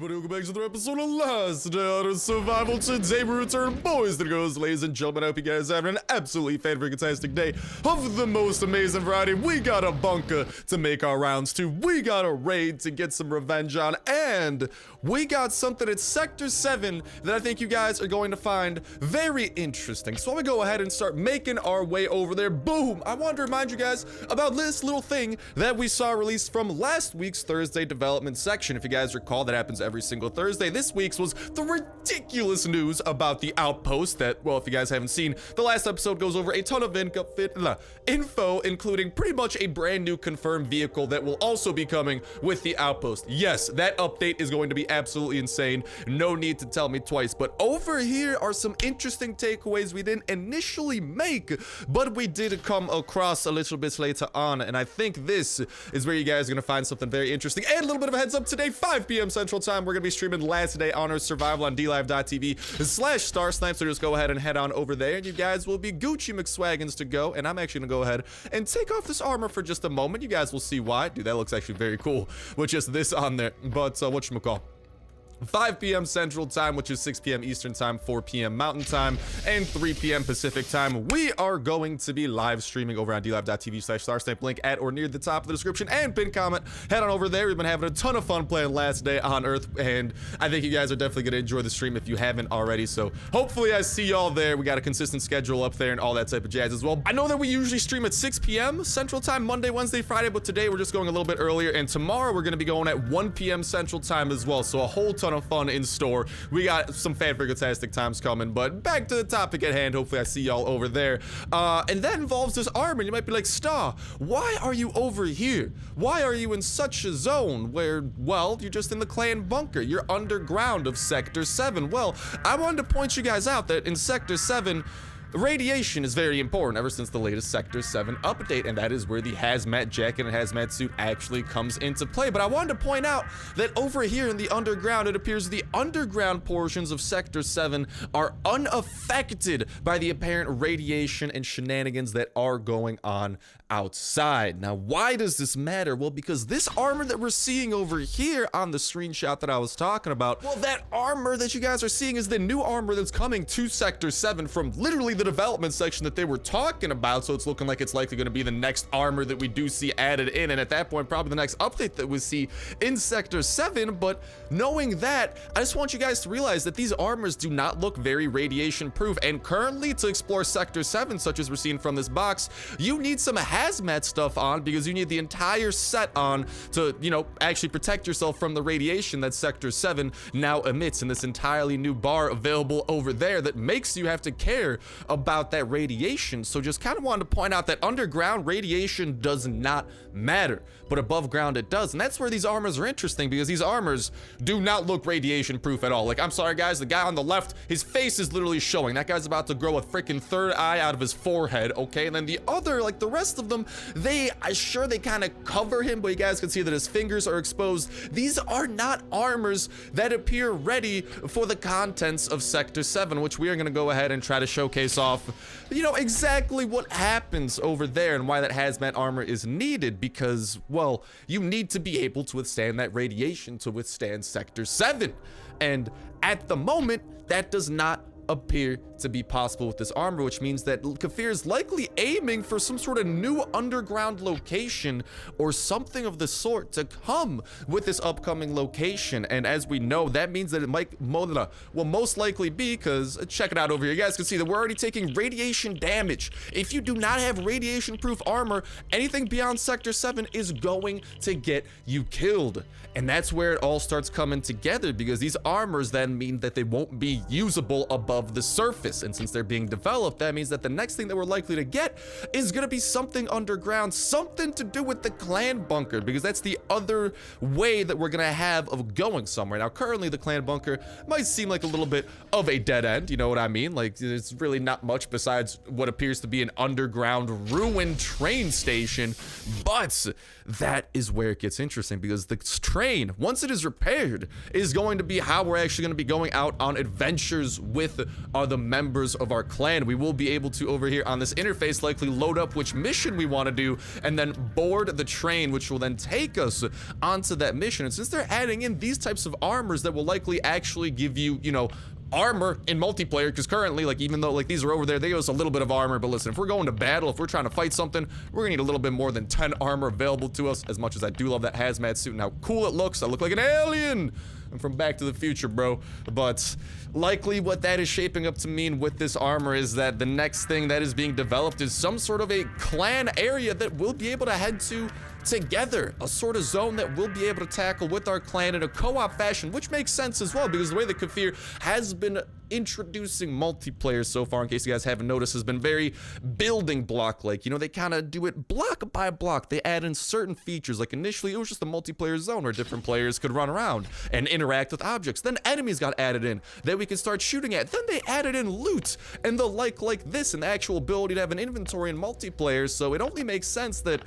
everybody, welcome back to another episode of Last Day on Survival. Today we return, boys and girls, ladies and gentlemen. I hope you guys are having an absolutely fantastic day of the most amazing variety. We got a bunker to make our rounds to, we got a raid to get some revenge on, and we got something at Sector 7 that I think you guys are going to find very interesting. So I'm gonna go ahead and start making our way over there. Boom! I wanted to remind you guys about this little thing that we saw released from last week's Thursday development section. If you guys recall, that happens every single Thursday. This week's was the ridiculous news about the outpost that, well, if you guys haven't seen, the last episode goes over a ton of info, including pretty much a brand new confirmed vehicle that will also be coming with the outpost. Yes, that update is going to be absolutely insane. No need to tell me twice, but over here are some interesting takeaways we didn't initially make, but we did come across a little bit later on, and I think this is where you guys are going to find something very interesting. And a little bit of a heads up, today, 5 p.m. Central Time, we're going to be streaming Last Day on Earth Survival on dlive.tv/Starsnipe, so just go ahead and head on over there, and you guys will be Gucci McSwaggins to go, and I'm actually going to go ahead and take off this armor for just a moment. You guys will see why. Dude, that looks actually very cool with just this on there, but whatchamacall. 5 p.m. Central Time, which is 6 p.m. Eastern Time, 4 p.m. Mountain Time, and 3 p.m. Pacific Time. We are going to be live streaming over on dlive.tv/Starsnipe, link at or near the top of the description and pin comment. Head on over there. We've been having a ton of fun playing Last Day on Earth, and I think you guys are definitely going to enjoy the stream if you haven't already. So hopefully I see y'all there. We got a consistent schedule up there and all that type of jazz as well. I know that we usually stream at 6 p.m. Central Time, Monday, Wednesday, Friday, but today we're just going a little bit earlier, and tomorrow we're going to be going at 1 p.m. Central Time as well. So a whole ton of fun in store. We got some fantastic times coming, but back to the topic at hand. Hopefully I see y'all over there. And that involves this armor. You might be like, Star, why are you over here? Why are you in such a zone where, well, you're just in the clan bunker? You're underground of Sector 7. Well, I wanted to point you guys out that in Sector 7, radiation is very important ever since the latest Sector 7 update, and that is where the hazmat jacket and hazmat suit actually comes into play. But I wanted to point out that over here in the underground, it appears the underground portions of Sector 7 are unaffected by the apparent radiation and shenanigans that are going on outside. Now, why does this matter? Well, because this armor that we're seeing over here on the screenshot that I was talking about, well, that armor that you guys are seeing is the new armor that's coming to Sector 7 from literally the development section that they were talking about. So it's looking like it's likely going to be the next armor that we do see added in, and at that point probably the next update that we see in Sector 7. But knowing that, I just want you guys to realize that these armors do not look very radiation proof, and currently to explore Sector 7, such as we're seeing from this box, you need some hazmat stuff on, because you need the entire set on to, you know, actually protect yourself from the radiation that Sector 7 now emits, in this entirely new bar available over there that makes you have to care about that radiation. So just kind of wanted to point out that underground radiation does not matter, but above ground it does. And that's where these armors are interesting, because these armors do not look radiation proof at all. Like, I'm sorry guys, the guy on the left, his face is literally showing. That guy's about to grow a freaking third eye out of his forehead, okay? And then the other, like the rest of them, I'm sure they kind of cover him, but you guys can see that his fingers are exposed. These are not armors that appear ready for the contents of Sector 7, which we are going to go ahead and try to showcase off, you know, exactly what happens over there and why that hazmat armor is needed, because, well, you need to be able to withstand that radiation to withstand Sector 7, and at the moment that does not appear to be possible with this armor, which means that Kafir is likely aiming for some sort of new underground location or something of the sort to come with this upcoming location. And as we know, that means that it might will most likely be, because check it out over here, you guys can see that we're already taking radiation damage. If you do not have radiation proof armor, anything beyond Sector 7 is going to get you killed. And that's where it all starts coming together, because these armors then mean that they won't be usable above the surface. And since they're being developed, that means that the next thing that we're likely to get is going to be something underground, something to do with the clan bunker, because that's the other way that we're going to have of going somewhere. Now, currently the clan bunker might seem like a little bit of a dead end, you know what I mean? Like, there's really not much besides what appears to be an underground ruined train station, but that is where it gets interesting, because the train, once it is repaired, is going to be how we're actually going to be going out on adventures with are the members of our clan. We will be able to, over here on this interface, likely load up which mission we want to do and then board the train, which will then take us onto that mission. And since they're adding in these types of armors that will likely actually give you, you know, armor in multiplayer, because currently, like, even though like these are over there, they give us a little bit of armor, but listen, if we're going to battle, if we're trying to fight something, we're gonna need a little bit more than 10 armor available to us. As much as I do love that hazmat suit and how cool it looks, I look like an alien. I'm from Back to the Future, bro. But likely what that is shaping up to mean with this armor is that the next thing that is being developed is some sort of a clan area that we'll be able to head to together, a sort of zone that we'll be able to tackle with our clan in a co-op fashion, which makes sense as well, because the way that Kafir has been introducing multiplayer so far, in case you guys haven't noticed, has been very building block like. You know, they kind of do it block by block. They add in certain features. Like initially it was just a multiplayer zone where different players could run around and interact with objects. Then enemies got added in that we could start shooting at. Then they added in loot and the like this, and the actual ability to have an inventory in multiplayer. So it only makes sense that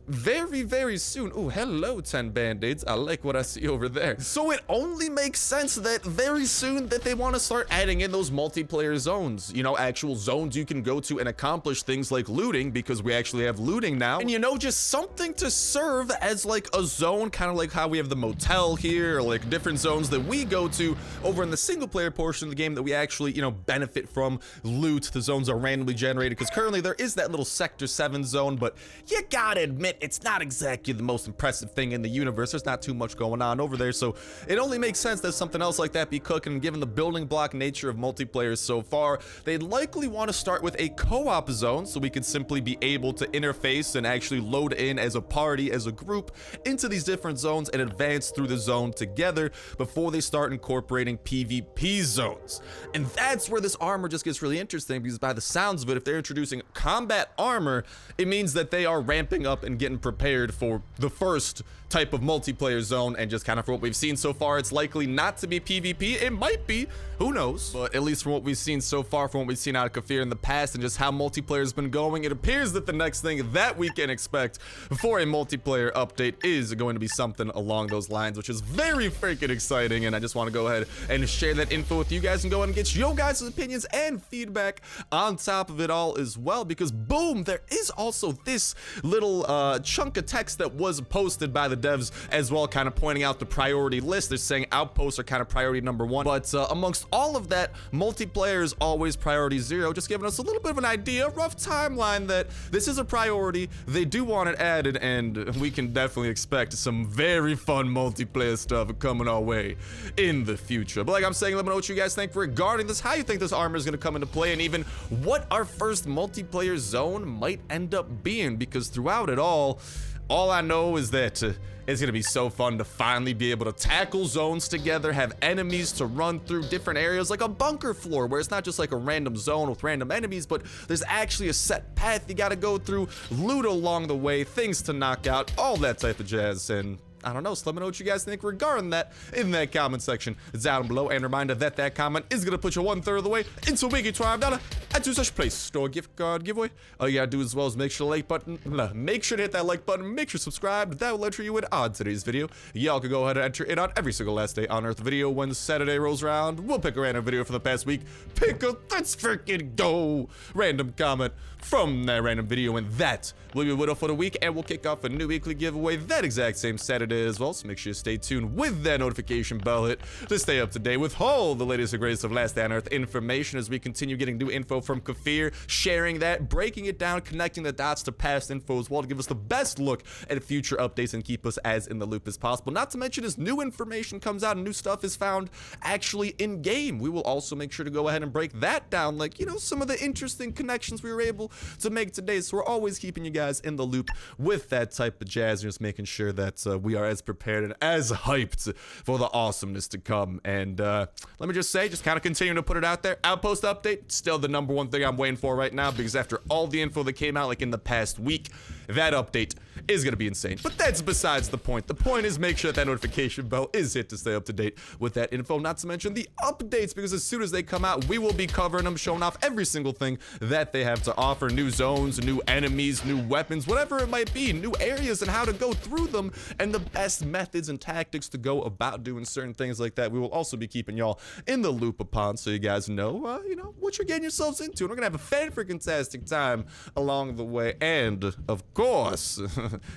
very soon. Oh, hello 10 band-aids. I like what I see over there. So it only makes sense that very soon that they want to start adding in those multiplayer zones, you know, actual zones you can go to and accomplish things like looting, because we actually have looting now, and you know, just something to serve as like a zone, kind of like how we have the motel here, or like different zones that we go to over in the single player portion of the game that we actually, you know, benefit from loot. The zones are randomly generated, because currently there is that little sector 7 zone, but you gotta admit it's not exactly the most impressive thing in the universe. There's not too much going on over there, so it only makes sense that something else like that be cooking. Given the building block nature of multiplayer so far, they'd likely want to start with a co-op zone, so we could simply be able to interface and actually load in as a party, as a group, into these different zones and advance through the zone together before they start incorporating PvP zones. And that's where this armor just gets really interesting, because by the sounds of it, if they're introducing combat armor, it means that they are ramping up and getting prepared for the first type of multiplayer zone. And just kind of for what we've seen so far, it's likely not to be PvP. It might be, who knows, but at least from what we've seen so far, from what we've seen out of Kafir in the past and just how multiplayer has been going, it appears that the next thing that we can expect for a multiplayer update is going to be something along those lines, which is very freaking exciting. And I just want to go ahead and share that info with you guys and go ahead and get your guys' opinions and feedback on top of it all as well, because boom, there is also this little chunk of text that was posted by the devs as well, kind of pointing out the priority list. They're saying outposts are kind of priority number 1, but amongst all of that, multiplayer is always priority 0, just giving us a little bit of an idea, rough timeline, that this is a priority. They do want it added, and we can definitely expect some very fun multiplayer stuff coming our way in the future. But like I'm saying, let me know what you guys think regarding this, how you think this armor is going to come into play, and even what our first multiplayer zone might end up being, because throughout it all I know is that it's gonna be so fun to finally be able to tackle zones together, have enemies to run through different areas, like a bunker floor, where it's not just like a random zone with random enemies, but there's actually a set path you gotta go through, loot along the way, things to knock out, all that type of jazz. And I don't know, so let me know what you guys think regarding that in that comment section down below. And reminder that that comment is gonna put you 1/3 of the way into winning $25 at such Play Store gift card giveaway. All you gotta do as well is make sure to hit that like button, make sure to subscribe. That will enter you in on today's video. Y'all can go ahead and enter it on every single last day on Earth video. When Saturday rolls around, we'll pick a random video from the past week. Let's freaking go! Random comment from that random video, and that will be a winner for the week. And we'll kick off a new weekly giveaway that exact same Saturday as well, so make sure you stay tuned with that notification bell hit to stay up to date with all the latest and greatest of Last Day on Earth information as we continue getting new info from Kafir, sharing that, breaking it down, connecting the dots to past info as well to give us the best look at future updates and keep us as in the loop as possible. Not to mention, as new information comes out and new stuff is found actually in game, we will also make sure to go ahead and break that down, like, you know, some of the interesting connections we were able to make today. So we're always keeping you guys in the loop with that type of jazz, and just making sure that we are as prepared and as hyped for the awesomeness to come. And let me just say, just kind of continuing to put it out there, Outpost update, still the #1 thing I'm waiting for right now, because after all the info that came out like in the past week, that update is gonna be insane. But that's besides the point. The point is make sure that notification bell is hit to stay up to date with that info, not to mention the updates, because as soon as they come out, we will be covering them, showing off every single thing that they have to offer. New zones, new enemies, new weapons, whatever it might be, new areas and how to go through them, and the best methods and tactics to go about doing certain things like that. We will also be keeping y'all in the loop upon, so you guys know, you know, what you're getting yourselves into. And we're gonna have a fan-freaking-tastic time along the way. And, of course,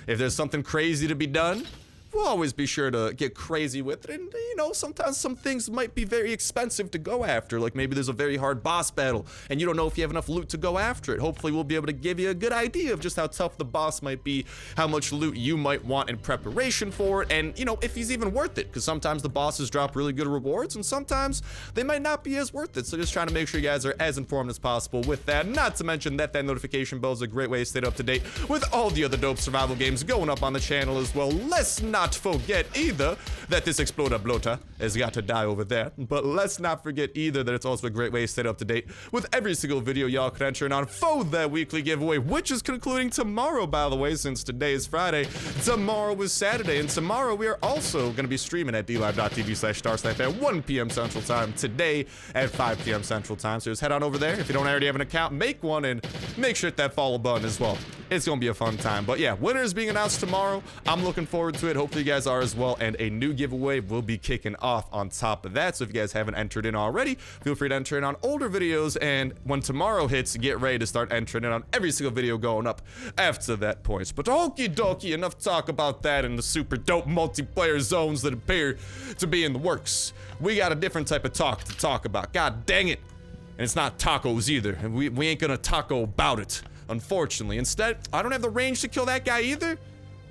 if there's something crazy to be done, we'll always be sure to get crazy with it. And, you know, sometimes some things might be very expensive to go after. Like maybe there's a very hard boss battle and you don't know if you have enough loot to go after it. Hopefully we'll be able to give you a good idea of just how tough the boss might be, how much loot you might want in preparation for it, and, you know, if he's even worth it. Because sometimes the bosses drop really good rewards and sometimes they might not be as worth it. So just trying to make sure you guys are as informed as possible with that. Not to mention that notification bell is a great way to stay up to date with all the other dope survival games going up on the channel as well. Let's not forget either that this Exploder Bloater has got to die over there. But let's not forget either that it's also a great way to stay up to date with every single video y'all can enter in on for that weekly giveaway, which is concluding tomorrow, by the way, since today is Friday. Tomorrow is Saturday, and tomorrow we are also going to be streaming at dlive.tv/Starsnipe at 1 p.m. Central Time, today at 5 p.m. Central Time. So just head on over there. If you don't already have an account, make one and make sure that follow button as well. It's going to be a fun time. But yeah, winner is being announced tomorrow. I'm looking forward to it. Hopefully you guys are as well, and a new giveaway will be kicking off on top of that. So if you guys haven't entered in already, feel free to enter in on older videos, and when tomorrow hits, get ready to start entering in on every single video going up after that point. But okie dokie, enough talk about that and the super dope multiplayer zones that appear to be in the works. We got a different type of talk to talk about. God dang it. And it's not tacos either, and we ain't gonna taco about it, unfortunately. Instead, I don't have the range to kill that guy either.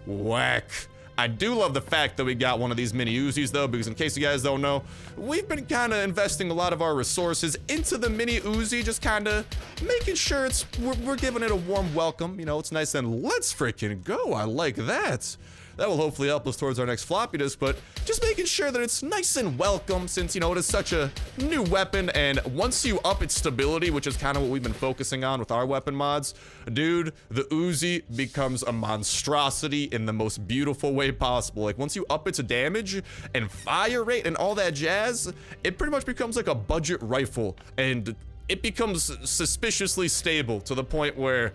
Whack. I do love the fact that we got one of these mini Uzis though, because in case you guys don't know, we've been kind of investing a lot of our resources into the mini Uzi, just kind of making sure we're giving it a warm welcome. You know, it's nice, and let's freaking go. I like that. That will hopefully help us towards our next floppy disk, but just making sure that it's nice and welcome, since, you know, it is such a new weapon, and once you up its stability, which is kind of what we've been focusing on with our weapon mods, dude, the Uzi becomes a monstrosity in the most beautiful way possible. Like, once you up its damage and fire rate and all that jazz, it pretty much becomes like a budget rifle, and it becomes suspiciously stable to the point where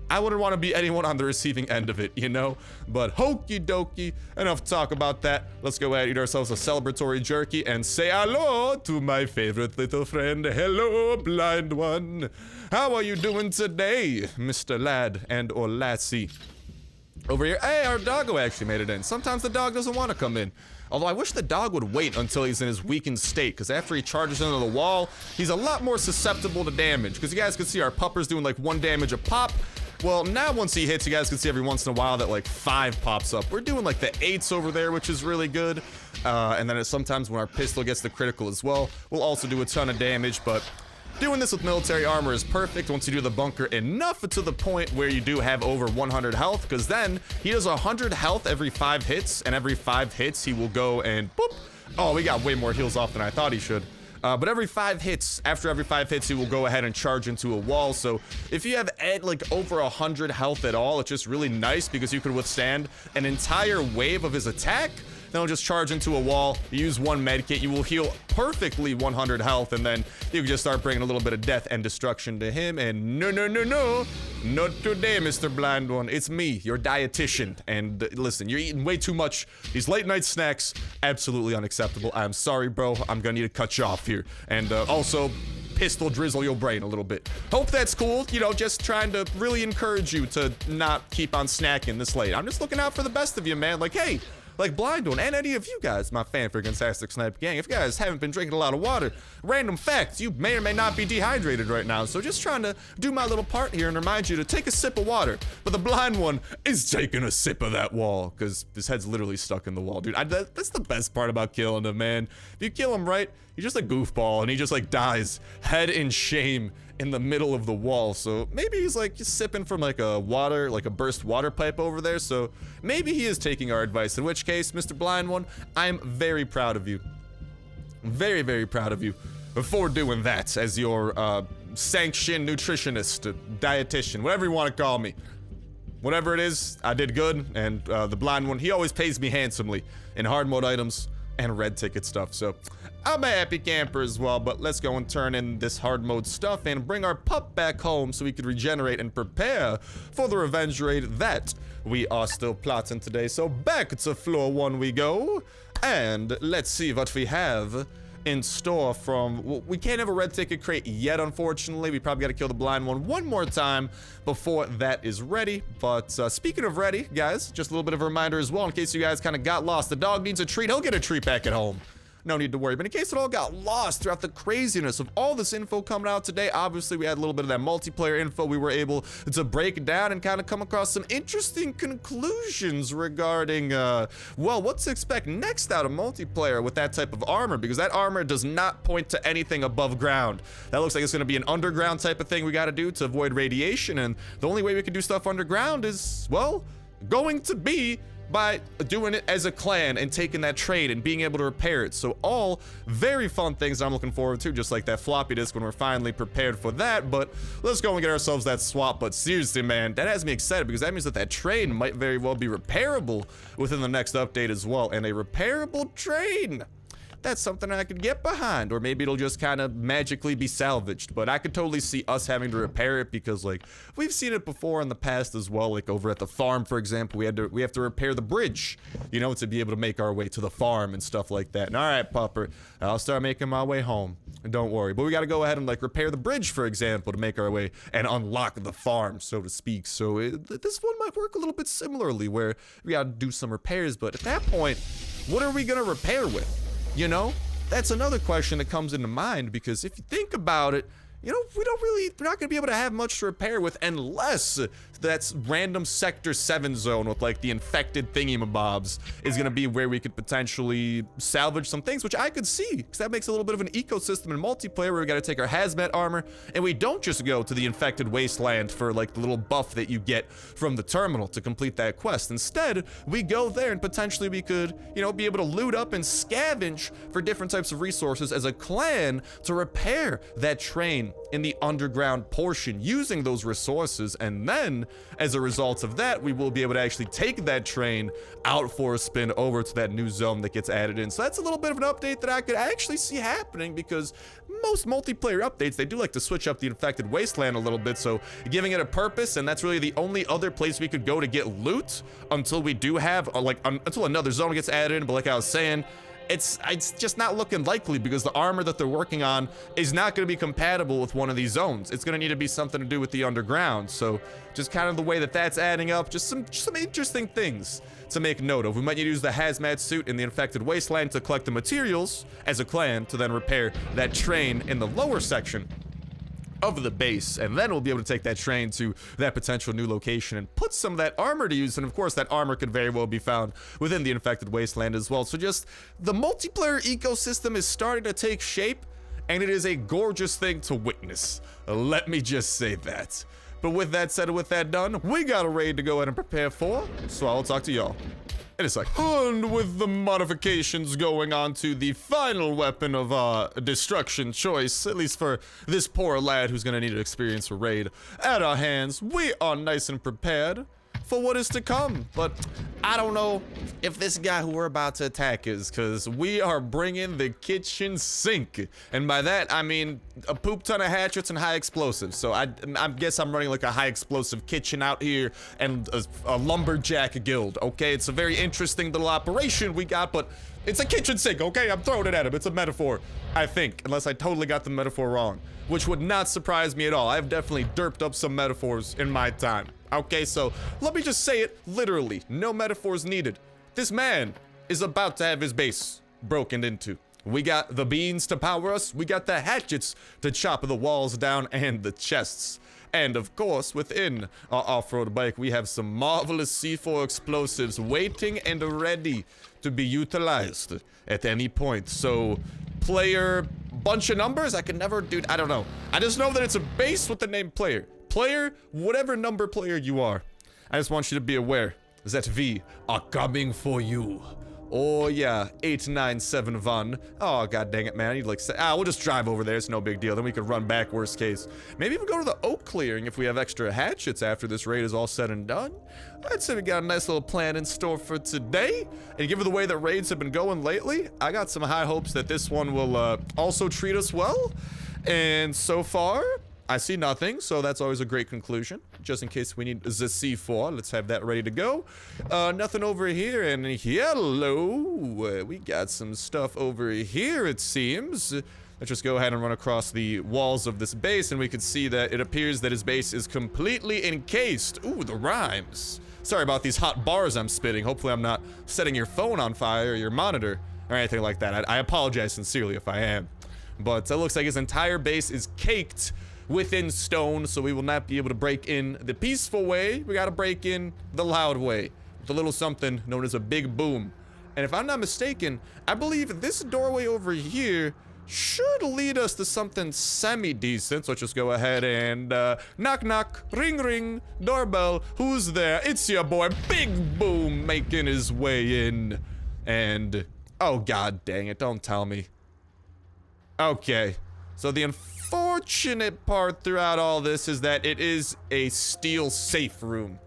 I wouldn't want to be anyone on the receiving end of it, you know? But hokey dokey, enough talk about that. Let's go ahead and eat ourselves a celebratory jerky and say hello to my favorite little friend. Hello, blind one. How are you doing today, Mr. Lad and or Lassie? Over here, hey, our doggo actually made it in. Sometimes the dog doesn't want to come in. Although I wish the dog would wait until he's in his weakened state, because after he charges into the wall, he's a lot more susceptible to damage. Because you guys can see our pupper's doing like 1 damage a pop. Well, now once he hits, you guys can see every once in a while that like 5 pops up. We're doing like the 8s over there, which is really good. And then sometimes when our pistol gets the critical as well, we'll also do a ton of damage. But doing this with military armor is perfect once you do the bunker enough to the point where you do have over 100 health, because then he does 100 health every 5 hits, and every 5 hits he will go and boop. Oh, we got way more heals off than I thought he should. But every 5 hits, after every 5 hits, he will go ahead and charge into a wall. So if you have like over 100 health at all, it's just really nice because you could withstand an entire wave of his attack. Then he'll just charge into a wall, use 1 medkit, you will heal perfectly 100 health, and then you can just start bringing a little bit of death and destruction to him. And no, not today, Mr. Blind One. It's me, your dietitian. And listen, you're eating way too much. These late night snacks, absolutely unacceptable. I'm sorry, bro. I'm gonna need to cut you off here. And also, pistol drizzle your brain a little bit. Hope that's cool. You know, just trying to really encourage you to not keep on snacking this late. I'm just looking out for the best of you, man. Like, hey, like Blind One, and any of you guys, my fan-freaking-tastic snipe gang, if you guys haven't been drinking a lot of water, random facts, you may or may not be dehydrated right now, so just trying to do my little part here and remind you to take a sip of water. But the Blind One is taking a sip of that wall, because his head's literally stuck in the wall, dude. That's the best part about killing him, man. If you kill him right, he's just a goofball, and he just, like, dies head in shame in the middle of the wall. So maybe he's like just sipping from like a burst water pipe over there. So maybe he is taking our advice, in which case, Mr. Blind One, I'm very proud of you. Very, very proud of you for doing that as your sanctioned nutritionist, dietitian, whatever you want to call me. whatever it is, I did good, and the blind one, he always pays me handsomely in hard mode items and red ticket stuff, so I'm a happy camper as well. But let's go and turn in this hard mode stuff and bring our pup back home so we could regenerate and prepare for the revenge raid that we are still plotting today. So back to floor 1 we go, and let's see what we have in store from, well, we can't have a red ticket crate yet, unfortunately. We probably got to kill the blind one more time before that is ready. But speaking of ready, guys, just a little bit of a reminder as well, in case you guys kind of got lost. The dog needs a treat. He'll get a treat back at home. No need to worry. But in case it all got lost throughout the craziness of all this info coming out today, obviously we had a little bit of that multiplayer info we were able to break down and kind of come across some interesting conclusions regarding, well, what to expect next out of multiplayer with that type of armor, because that armor does not point to anything above ground. That looks like it's going to be an underground type of thing we got to do to avoid radiation, and the only way we can do stuff underground is, well, going to be by doing it as a clan and taking that trade and being able to repair it. So all very fun things I'm looking forward to, just like that floppy disk when we're finally prepared for that. But let's go and get ourselves that swap. But seriously, man, that has me excited, because that means that that train might very well be repairable within the next update as well. And a repairable train, that's something I could get behind, or maybe it'll just kind of magically be salvaged. But I could totally see us having to repair it, because like we've seen it before in the past as well. Like over at the farm, for example, we have to repair the bridge, you know, to be able to make our way to the farm and stuff like that. And all right, Pupper, I'll start making my way home. Don't worry. But we got to go ahead and like repair the bridge, for example, to make our way and unlock the farm, so to speak. So this one might work a little bit similarly, where we got to do some repairs. But at that point, what are we gonna repair with? You know, that's another question that comes into mind, because if you think about it, you know, we're not gonna be able to have much to repair with unless that's random sector 7 zone with like the infected thingy-mabobs is gonna be where we could potentially salvage some things, which I could see, because that makes a little bit of an ecosystem in multiplayer where we gotta take our hazmat armor and we don't just go to the infected wasteland for like the little buff that you get from the terminal to complete that quest. Instead, we go there and potentially we could, you know, be able to loot up and scavenge for different types of resources as a clan to repair that train in the underground portion using those resources. And then as a result of that, we will be able to actually take that train out for a spin over to that new zone that gets added in. So that's a little bit of an update that I could actually see happening, because most multiplayer updates, they do like to switch up the infected wasteland a little bit, so giving it a purpose. And that's really the only other place we could go to get loot until we do have until another zone gets added in. But like I was saying, it's just not looking likely, because the armor that they're working on is not going to be compatible with one of these zones. It's going to need to be something to do with the underground. So just kind of the way that that's adding up, just some interesting things to make note of. We might need to use the hazmat suit in the infected wasteland to collect the materials as a clan to then repair that train in the lower section of the base, and then we'll be able to take that train to that potential new location and put some of that armor to use. And of course, that armor could very well be found within the infected wasteland as well. So just the multiplayer ecosystem is starting to take shape, and it is a gorgeous thing to witness. Let me just say that. But with that said and with that done, we got a raid to go ahead and prepare for, so I'll talk to y'all in a second. And with the modifications going on to the final weapon of destruction choice, at least for this poor lad who's gonna need to experience a raid at our hands, we are nice and prepared for what is to come. But I don't know if this guy who we're about to attack is, because we are bringing the kitchen sink, and by that I mean a poop ton of hatchets and high explosives. So I guess I'm running like a high explosive kitchen out here and a lumberjack guild. Okay, it's a very interesting little operation we got, but it's a kitchen sink. Okay, I'm throwing it at him. It's a metaphor, I think, unless I totally got the metaphor wrong, which would not surprise me at all. I've definitely derped up some metaphors in my time. Okay, so let me just say it literally, no metaphors needed. This man is about to have his base broken into. We got the beans to power us, we got the hatchets to chop the walls down, and the chests. And of course, within our off-road bike, we have some marvelous C4 explosives waiting and ready to be utilized at any point. So, player, bunch of numbers, I can never, dude, I don't know. I just know that it's a base with the name player. Player, whatever number player you are, I just want you to be aware that we are coming for you. Oh yeah, 8971. Oh god dang it, man. I need like we'll just drive over there. It's no big deal. Then we could run back, worst case. Maybe even go to the oak clearing if we have extra hatchets after this raid is all said and done. I'd say we got a nice little plan in store for today. And given the way that raids have been going lately, I got some high hopes that this one will also treat us well. And so far, I see nothing, so that's always a great conclusion. Just in case we need the C4, let's have that ready to go. Nothing over here, and hello, we got some stuff over here, it seems. Let's just go ahead and run across the walls of this base, and we can see that it appears that his base is completely encased. Ooh, the rhymes. Sorry about these hot bars I'm spitting. Hopefully I'm not setting your phone on fire or your monitor or anything like that. I apologize sincerely if I am. But it looks like his entire base is caked within stone, so we will not be able to break in the peaceful way. We gotta break in the loud way with a little something known as a big boom. And if I'm not mistaken, I believe this doorway over here should lead us to something semi-decent. So let's just go ahead and knock knock, ring ring, doorbell, who's there? It's your boy Big Boom making his way in. And oh god dang it, don't tell me. Okay, so the unfortunate part throughout all this is that it is a steel safe room,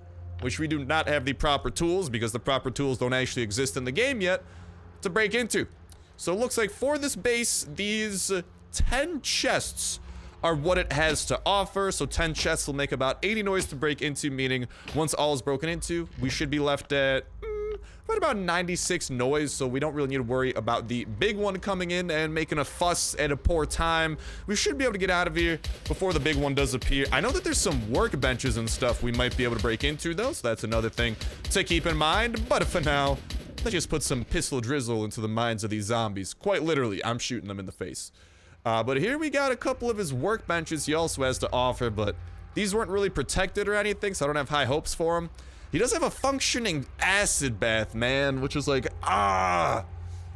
which we do not have the proper tools, because the proper tools don't actually exist in the game yet, to break into. So it looks like for this base, these 10 chests are what it has to offer. So 10 chests will make about 80 noise to break into, meaning once all is broken into, we should be left at right about 96 noise, so we don't really need to worry about the big one coming in and making a fuss at a poor time. We should be able to get out of here before the big one does appear. I know that there's some workbenches and stuff we might be able to break into though, so that's another thing to keep in mind. But for now, let's just put some pistol drizzle into the minds of these zombies. Quite literally, I'm shooting them in the face. But here we got a couple of his workbenches he also has to offer, but these weren't really protected or anything, so I don't have high hopes for him. He does have a functioning acid bath, man, which is like, that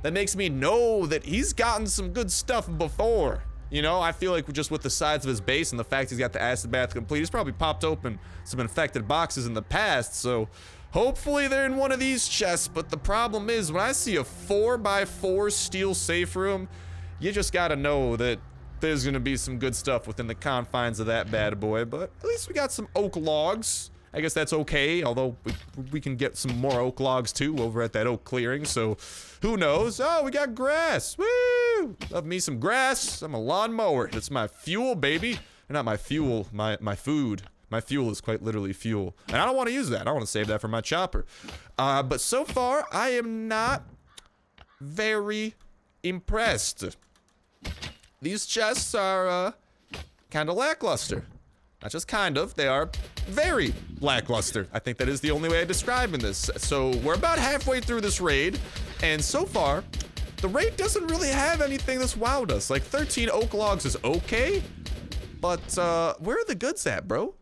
makes me know that he's gotten some good stuff before. You know, I feel like just with the size of his base and the fact he's got the acid bath complete, he's probably popped open some infected boxes in the past, so hopefully they're in one of these chests. But the problem is, when I see a 4x4 steel safe room, you just gotta know that there's gonna be some good stuff within the confines of that bad boy. But at least we got some oak logs. I guess that's okay, although we can get some more oak logs too over at that oak clearing, so who knows? Oh, we got grass. Woo! Love me some grass. I'm a lawnmower. That's my fuel, baby. Or not my fuel, my food. My fuel is quite literally fuel. And I don't want to use that. I want to save that for my chopper. But so far, I am not very impressed. These chests are kind of lackluster. Not just kind of, they are very lackluster. I think that is the only way of describing this. So we're about halfway through this raid, and so far, the raid doesn't really have anything that's wowed us. Like 13 oak logs is okay, but where are the goods at, bro?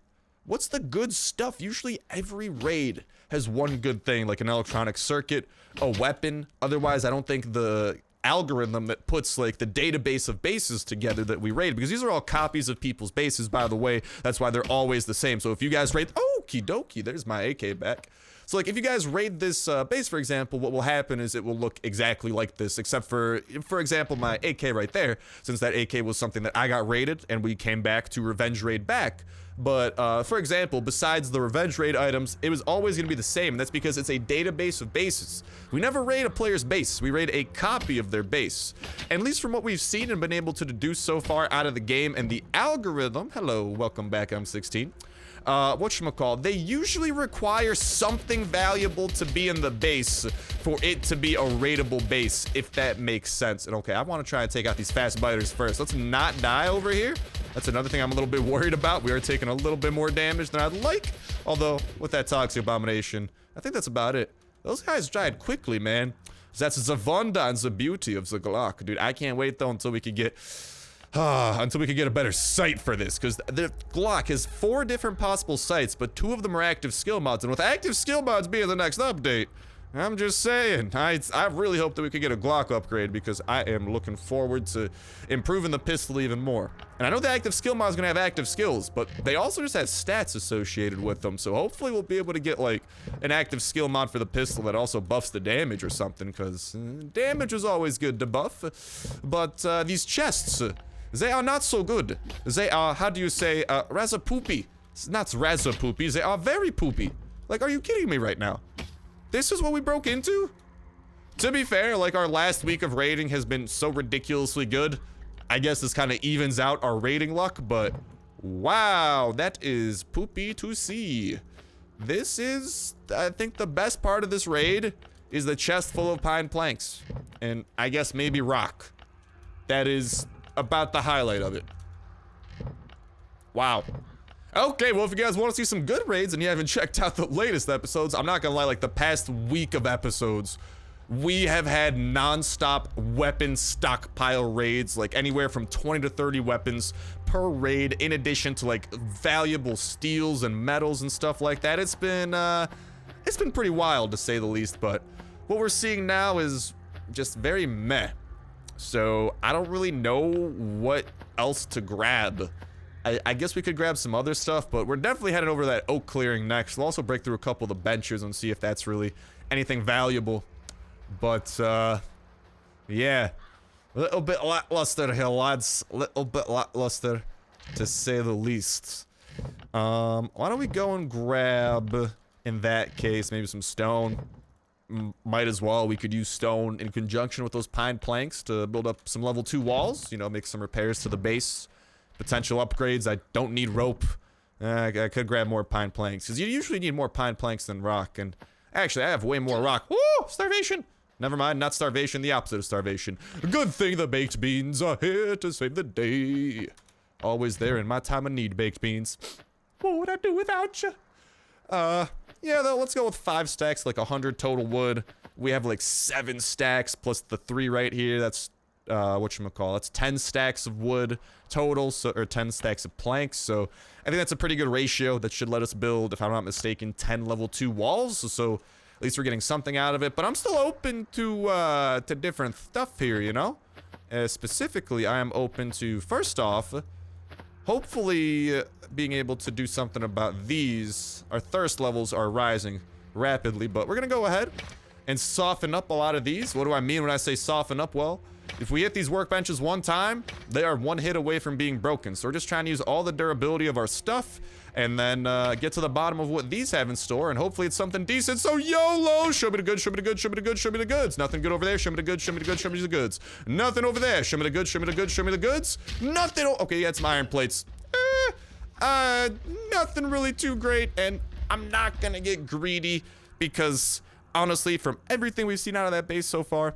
What's the good stuff? Usually every raid has one good thing, like an electronic circuit, a weapon. Otherwise, I don't think the algorithm that puts like the database of bases together that we raid, because these are all copies of people's bases, by the way. That's why they're always the same. So if you guys raid, okie dokie, there's my AK back. So like if you guys raid this base, for example, what will happen is it will look exactly like this, except for example, my AK right there, since that AK was something that I got raided and we came back to revenge raid back. But for example, besides the revenge raid items, it was always going to be the same, and that's because it's a database of bases. We never raid a player's base, we raid a copy of their base. And at least from what we've seen and been able to deduce so far out of the game and the algorithm, hello, welcome back, M16. Whatchamacall, they usually require something valuable to be in the base for it to be a raidable base, if that makes sense. And okay, I want to try and take out these fast biters first. Let's not die over here. That's another thing I'm a little bit worried about. We are taking a little bit more damage than I'd like. Although, with that toxic abomination, I think that's about it. Those guys died quickly, man. That's the wonder and the beauty of the Glock. Dude, I can't wait though until we could get a better sight for this, because the Glock has 4 different possible sights, but 2 of them are active skill mods, and with active skill mods being the next update, I'm just saying. I really hope that we could get a Glock upgrade because I am looking forward to improving the pistol even more. And I know the active skill mod is going to have active skills, but they also just have stats associated with them. So hopefully we'll be able to get like an active skill mod for the pistol that also buffs the damage or something, because damage is always good to buff. But these chests, they are not so good. They are, how do you say, rather poopy. It's not rather poopy, they are very poopy. Like, are you kidding me right now? This is what we broke into? To be fair, like, our last week of raiding has been so ridiculously good. I guess this kind of evens out our raiding luck, but wow, that is poopy to see. This is, I think, the best part of this raid is the chest full of pine planks. And I guess maybe rock. That is about the highlight of it. Wow. Okay, well, if you guys want to see some good raids and you haven't checked out the latest episodes, I'm not gonna lie, like the past week of episodes, we have had non-stop weapon stockpile raids, like anywhere from 20 to 30 weapons per raid, in addition to like valuable steels and metals and stuff like that. It's been pretty wild to say the least, but what we're seeing now is just very meh. So I don't really know what else to grab. I guess we could grab some other stuff, but we're definitely heading over to that oak clearing next. We'll also break through a couple of the benches and see if that's really anything valuable. But, yeah. A little bit lackluster here, lads. A little bit lackluster, to say the least. Why don't we go and grab, in that case, maybe some stone. Might as well. We could use stone in conjunction with those pine planks to build up some level 2 walls. You know, make some repairs to the base. Potential upgrades. I don't need rope. I could grab more pine planks, because you usually need more pine planks than rock. And actually, I have way more rock. Woo! Starvation! Never mind, not starvation, the opposite of starvation. Good thing the baked beans are here to save the day. Always there in my time of need, baked beans. What would I do without you? Yeah, though, let's go with 5 stacks, like 100 total wood. We have like 7 stacks plus the 3 right here. That's whatchamacall, that's 10 stacks of wood total, so, or 10 stacks of planks, so I think that's a pretty good ratio. That should let us build, if I'm not mistaken, 10 level 2 walls, so at least we're getting something out of it. But I'm still open to different stuff here, you know? Specifically, I am open to, first off, hopefully being able to do something about these. Our thirst levels are rising rapidly, but we're gonna go ahead and soften up a lot of these. What do I mean when I say soften up? Well, if we hit these workbenches one time, they are one hit away from being broken. So we're just trying to use all the durability of our stuff and then get to the bottom of what these have in store, and hopefully it's something decent. So YOLO! Show me the goods, show me the goods, show me the goods, show me the goods. Nothing good over there, show me the goods, show me the goods, show me the goods. Nothing over there, show me the goods, show me the goods, show me the goods. Nothing, okay, yeah, it's some iron plates. Nothing really too great, and I'm not gonna get greedy because, honestly, from everything we've seen out of that base so far,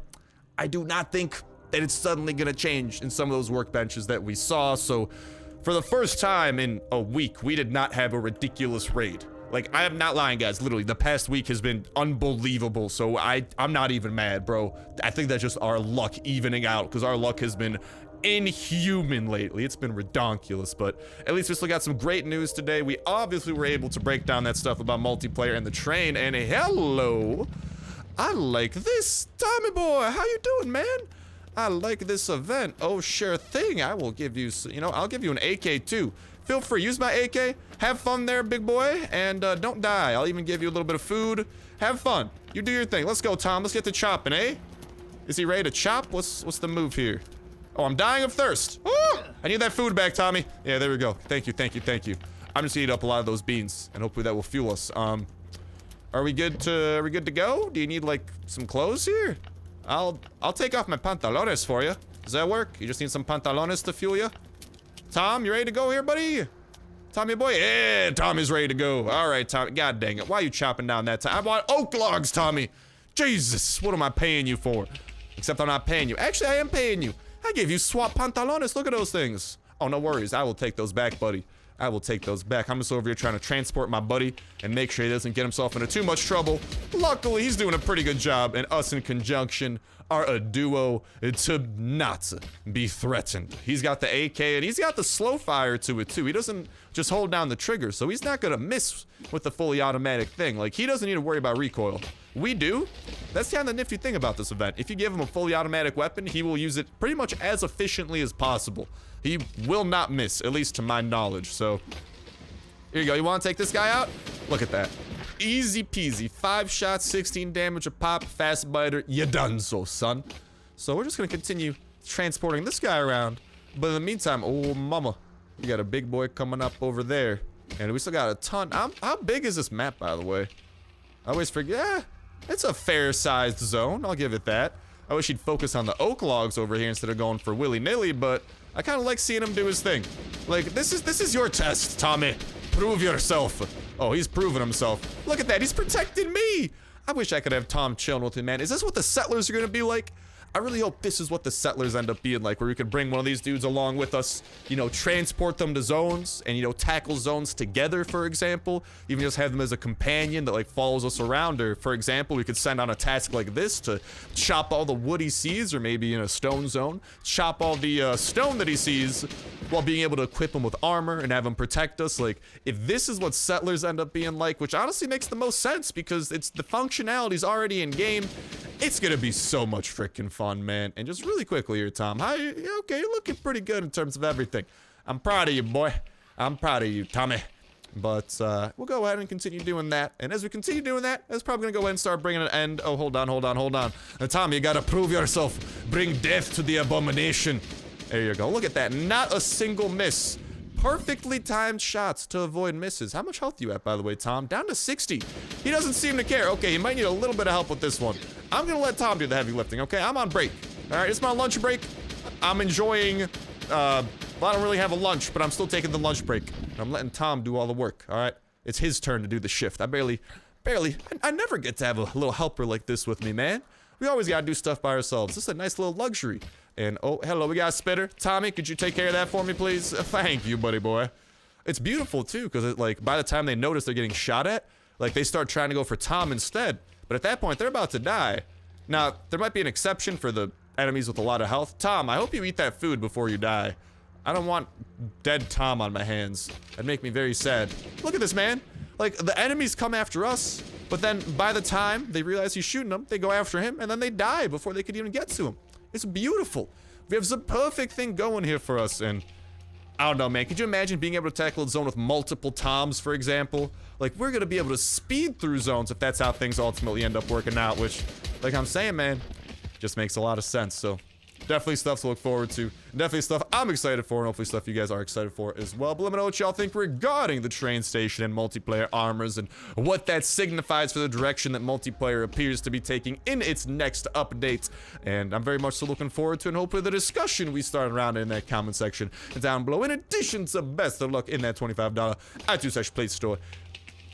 I do not think that it's suddenly gonna change in some of those workbenches that we saw. So for the first time in a week, we did not have a ridiculous raid. Like, I am not lying, guys. Literally, the past week has been unbelievable. So I'm not even mad, bro. I think that's just our luck evening out, because our luck has been inhuman lately. It's been redonkulous, but at least we still got some great news today. We obviously were able to break down that stuff about multiplayer and the train, and hello, I like this. Tommy boy, how you doing, man? I like this event. Oh, sure thing. I will give you, you know, I'll give you an AK too. Feel free, use my AK. Have fun there, big boy, and don't die. I'll even give you a little bit of food. Have fun. You do your thing. Let's go, Tom. Let's get to chopping, eh? Is he ready to chop? What's the move here? Oh, I'm dying of thirst. Woo! I need that food back, Tommy. Yeah, there we go. Thank you, thank you, thank you. I'm just gonna eat up a lot of those beans, and hopefully that will fuel us. Are we good to go? Do you need like some clothes here? I'll take off my pantalones for you. Does that work? You just need some pantalones to fuel you? Tom, you ready to go here, buddy? Tommy boy? Yeah, Tommy's ready to go. All right, Tommy. God dang it. Why are you chopping down that time? I want oak logs, Tommy. Jesus, what am I paying you for? Except I'm not paying you. Actually, I am paying you. I gave you swap pantalones. Look at those things. Oh, no worries. I will take those back, buddy. I will take those back. I'm just over here trying to transport my buddy and make sure he doesn't get himself into too much trouble. Luckily, he's doing a pretty good job, and us in conjunction are a duo to not be threatened. He's got the AK and he's got the slow fire to it too. He doesn't just hold down the trigger, so he's not gonna miss with the fully automatic thing. Like, he doesn't need to worry about recoil. We do. That's kind of the nifty thing about this event. If you give him a fully automatic weapon, he will use it pretty much as efficiently as possible. He will not miss, at least to my knowledge. So here you go. You want to take this guy out? Look at that. Easy peasy. 5 shots, 16 damage a pop, fast biter. You done so, son. So we're just going to continue transporting this guy around. But in the meantime, oh, mama, we got a big boy coming up over there. And we still got a ton. How big is this map, by the way? I always forget. Yeah, it's a fair-sized zone. I'll give it that. I wish he'd focus on the oak logs over here instead of going for willy-nilly, but I kind of like seeing him do his thing. Like, this is your test, Tommy. Prove yourself. Oh, he's proven himself. Look at that. He's protecting me. I wish I could have Tom chilling with him, man. Is this what the settlers are going to be like? I really hope this is what the settlers end up being like, where we could bring one of these dudes along with us, you know, transport them to zones and, you know, tackle zones together, for example. Even just have them as a companion that, like, follows us around. Or, for example, we could send on a task like this to chop all the wood he sees, or maybe in a stone zone, chop all the stone that he sees while being able to equip him with armor and have him protect us. Like, if this is what settlers end up being like, which honestly makes the most sense because it's the functionality's already in game, it's gonna be so much freaking fun, man. And just really quickly here, Tom. Okay, you're looking pretty good in terms of everything. I'm proud of you, boy. I'm proud of you, Tommy. But we'll go ahead and continue doing that. And as we continue doing that, that's probably gonna go ahead and start bringing an end. Oh, hold on. Now, Tom, you gotta prove yourself. Bring death to the abomination. There you go. Look at that. Not a single miss. Perfectly timed shots to avoid misses. How much health you at, by the way, Tom? Down to 60. He doesn't seem to care. Okay, he might need a little bit of help with this one. I'm gonna let Tom do the heavy lifting, okay? I'm on break. All right, it's my lunch break. I'm enjoying, well, I don't really have a lunch, but I'm still taking the lunch break. I'm letting Tom do all the work, all right? It's his turn to do the shift. I never get to have a little helper like this with me, man. We always gotta do stuff by ourselves. This is a nice little luxury. And, oh, hello, we got a spitter. Tommy, could you take care of that for me, please? Thank you, buddy boy. It's beautiful, too, because, like, by the time they notice they're getting shot at, like, they start trying to go for Tom instead. But at that point, they're about to die. Now, there might be an exception for the enemies with a lot of health. Tom, I hope you eat that food before you die. I don't want dead Tom on my hands. That'd make me very sad. Look at this, man. Like, the enemies come after us, but then by the time they realize he's shooting them, they go after him, and then they die before they could even get to him. It's beautiful. We have the perfect thing going here for us, and I don't know, man. Could you imagine being able to tackle a zone with multiple Toms, for example? Like, we're gonna be able to speed through zones if that's how things ultimately end up working out, which, like I'm saying, man, just makes a lot of sense. So definitely stuff to look forward to. Definitely stuff I'm excited for, and hopefully stuff you guys are excited for as well. But let me know what y'all think regarding the train station and multiplayer armors and what that signifies for the direction that multiplayer appears to be taking in its next update. And I'm very much so looking forward to, and hopefully the discussion we start around in that comment section down below. In addition to best of luck in that $25 iTunes Play Store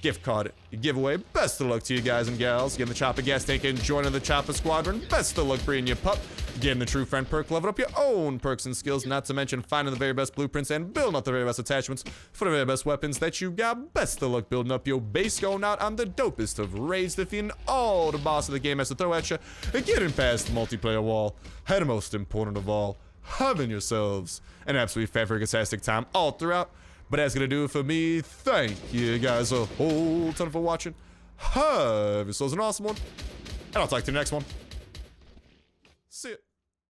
gift card giveaway. Best of luck to you guys and gals. Getting the Chopper gas tank and joining the Chopper Squadron. Best of luck bringing your pup. Getting the True Friend perk. Level up your own perks and skills. Not to mention finding the very best blueprints and building up the very best attachments for the very best weapons that you got. Best of luck building up your base. Going out on the dopest of raids. Defeating all the boss of the game has to throw at you. And getting past the multiplayer wall. And most important of all, having yourselves an absolutely fantastic time all throughout. But that's gonna do it for me. Thank you guys a whole ton for watching. Have yourselves an awesome one. And I'll talk to you next one. See ya.